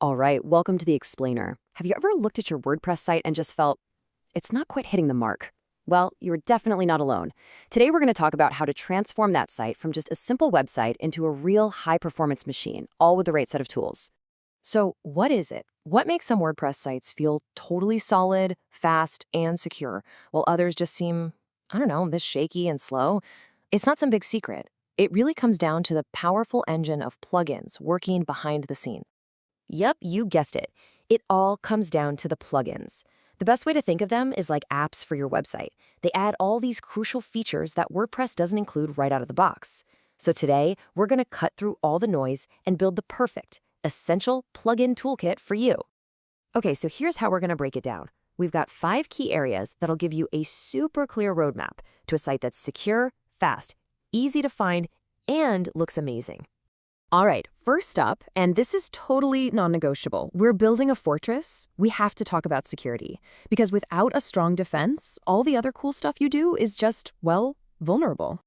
All right, welcome to the Explainer. Have you ever looked at your WordPress site and just felt, it's not quite hitting the mark? Well, you're definitely not alone. Today we're going to talk about how to transform that site from just a simple website into a real high-performance machine, all with the right set of tools. So what is it? What makes some WordPress sites feel totally solid, fast, and secure, while others just seem, I don't know, this shaky and slow? It's not some big secret. It really comes down to the powerful engine of plugins working behind the scene. Yep, you guessed it. It all comes down to the plugins. The best way to think of them is like apps for your website. They add all these crucial features that WordPress doesn't include right out of the box. So today, we're going to cut through all the noise and build the perfect, essential plugin toolkit for you. Okay, so here's how we're going to break it down. We've got 5 key areas that'll give you a super clear roadmap to a site that's secure, fast, easy to find, and looks amazing. All right, first up, and this is totally non-negotiable, we're building a fortress. We have to talk about security, because without a strong defense, all the other cool stuff you do is just, well, vulnerable.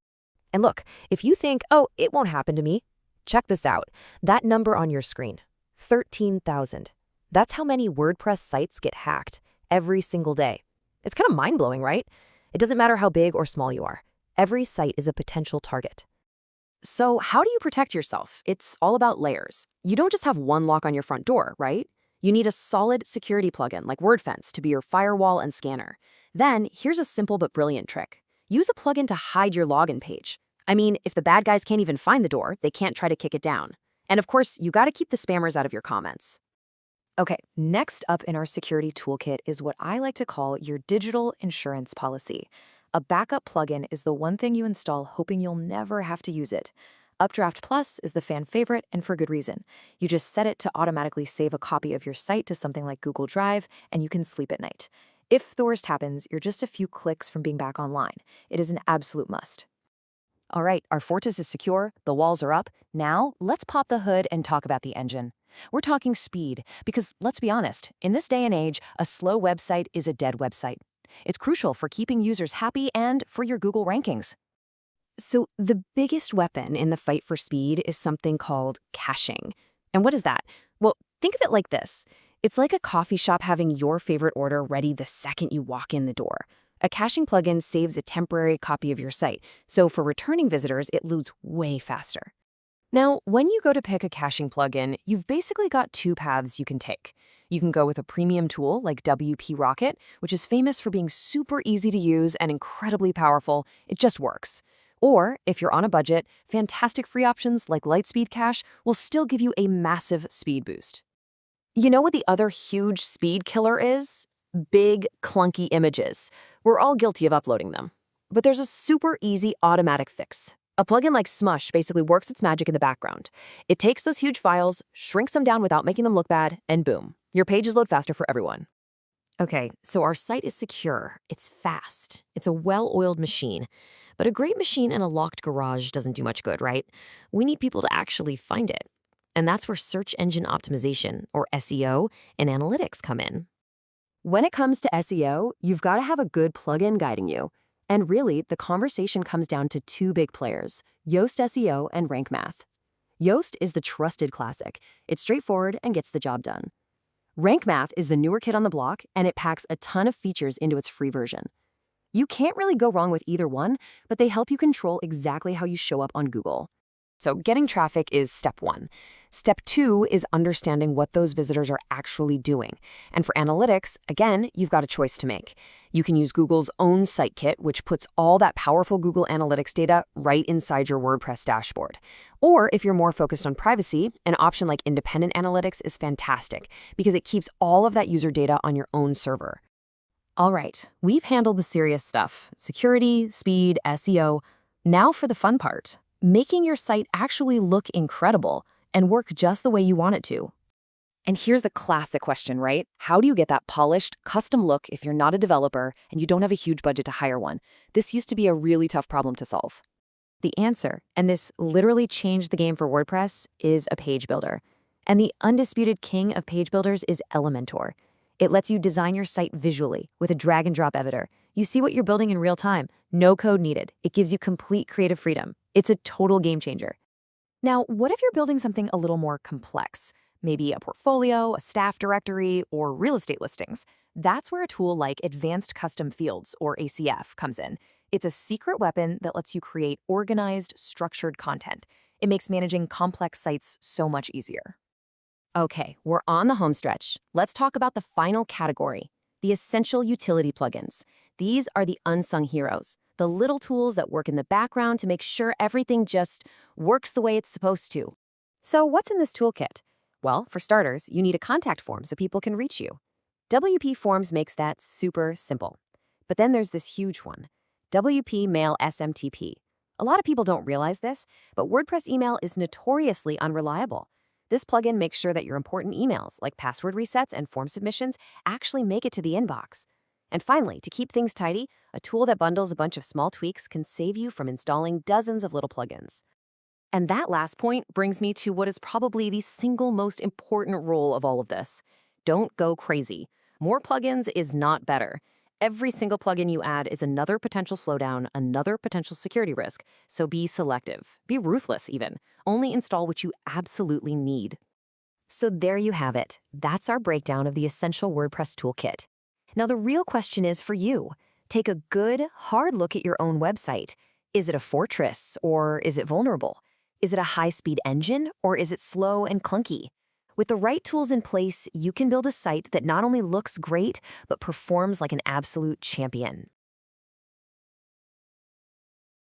And look, if you think, oh, it won't happen to me, check this out. That number on your screen, 13,000. That's how many WordPress sites get hacked every single day. It's kind of mind-blowing, right? It doesn't matter how big or small you are. Every site is a potential target. So how do you protect yourself? It's all about layers. You don't just have one lock on your front door, right? You need a solid security plugin like WordFence to be your firewall and scanner. Then, here's a simple but brilliant trick. Use a plugin to hide your login page. I mean, if the bad guys can't even find the door, they can't try to kick it down. And of course, you gotta keep the spammers out of your comments. Okay, next up in our security toolkit is what I like to call your digital insurance policy. A backup plugin is the one thing you install hoping you'll never have to use it. Updraft Plus is the fan favorite, and for good reason. You just set it to automatically save a copy of your site to something like Google Drive, and you can sleep at night. If the worst happens, you're just a few clicks from being back online. It is an absolute must. All right, our fortress is secure, the walls are up. Now, let's pop the hood and talk about the engine. We're talking speed, because let's be honest, in this day and age, a slow website is a dead website. It's crucial for keeping users happy and for your Google rankings. So the biggest weapon in the fight for speed is something called caching. And what is that? Well, think of it like this. It's like a coffee shop having your favorite order ready the second you walk in the door. A caching plugin saves a temporary copy of your site, so for returning visitors, it loads way faster. Now, when you go to pick a caching plugin, you've basically got 2 paths you can take. You can go with a premium tool like WP Rocket, which is famous for being super easy to use and incredibly powerful. It just works. Or, if you're on a budget, fantastic free options like Lightspeed Cache will still give you a massive speed boost. You know what the other huge speed killer is? Big, clunky images. We're all guilty of uploading them. But there's a super easy automatic fix. A plugin like Smush basically works its magic in the background. It takes those huge files, shrinks them down without making them look bad, and boom, your pages load faster for everyone. Okay, so our site is secure, it's fast, it's a well-oiled machine. But a great machine in a locked garage doesn't do much good, right? We need people to actually find it. And that's where search engine optimization, or SEO, and analytics come in. When it comes to SEO, you've got to have a good plugin guiding you. And really, the conversation comes down to 2 big players, Yoast SEO and Rank Math. Yoast is the trusted classic. It's straightforward and gets the job done. Rank Math is the newer kid on the block, and it packs a ton of features into its free version. You can't really go wrong with either one, but they help you control exactly how you show up on Google. So getting traffic is step 1. Step 2 is understanding what those visitors are actually doing. And for analytics, again, you've got a choice to make. You can use Google's own Site Kit, which puts all that powerful Google Analytics data right inside your WordPress dashboard. Or if you're more focused on privacy, an option like Independent Analytics is fantastic because it keeps all of that user data on your own server. All right, we've handled the serious stuff, security, speed, SEO. Now for the fun part. Making your site actually look incredible and work just the way you want it to. And here's the classic question, right? How do you get that polished, custom look if you're not a developer and you don't have a huge budget to hire one? This used to be a really tough problem to solve. The answer, and this literally changed the game for WordPress, is a page builder. And the undisputed king of page builders is Elementor. It lets you design your site visually with a drag and drop editor. You see what you're building in real time. No code needed. It gives you complete creative freedom. It's a total game changer. Now, what if you're building something a little more complex? maybe a portfolio, a staff directory, or real estate listings. That's where a tool like Advanced Custom Fields, or ACF, comes in. It's a secret weapon that lets you create organized, structured content. It makes managing complex sites so much easier. Okay, we're on the home stretch. Let's talk about the final category, the essential utility plugins. These are the unsung heroes, the little tools that work in the background to make sure everything just works the way it's supposed to. So what's in this toolkit? Well, for starters, you need a contact form so people can reach you. WP Forms makes that super simple. But then there's this huge one, WP Mail SMTP. A lot of people don't realize this, but WordPress email is notoriously unreliable. This plugin makes sure that your important emails, like password resets and form submissions, actually make it to the inbox. And finally, to keep things tidy, a tool that bundles a bunch of small tweaks can save you from installing dozens of little plugins. And that last point brings me to what is probably the single most important rule of all of this. Don't go crazy. More plugins is not better. Every single plugin you add is another potential slowdown, another potential security risk. So be selective. Be ruthless, even. Only install what you absolutely need. So there you have it. That's our breakdown of the Essential WordPress Toolkit. Now the real question is for you. Take a good, hard look at your own website. Is it a fortress, or is it vulnerable? Is it a high-speed engine, or is it slow and clunky? With the right tools in place, you can build a site that not only looks great, but performs like an absolute champion.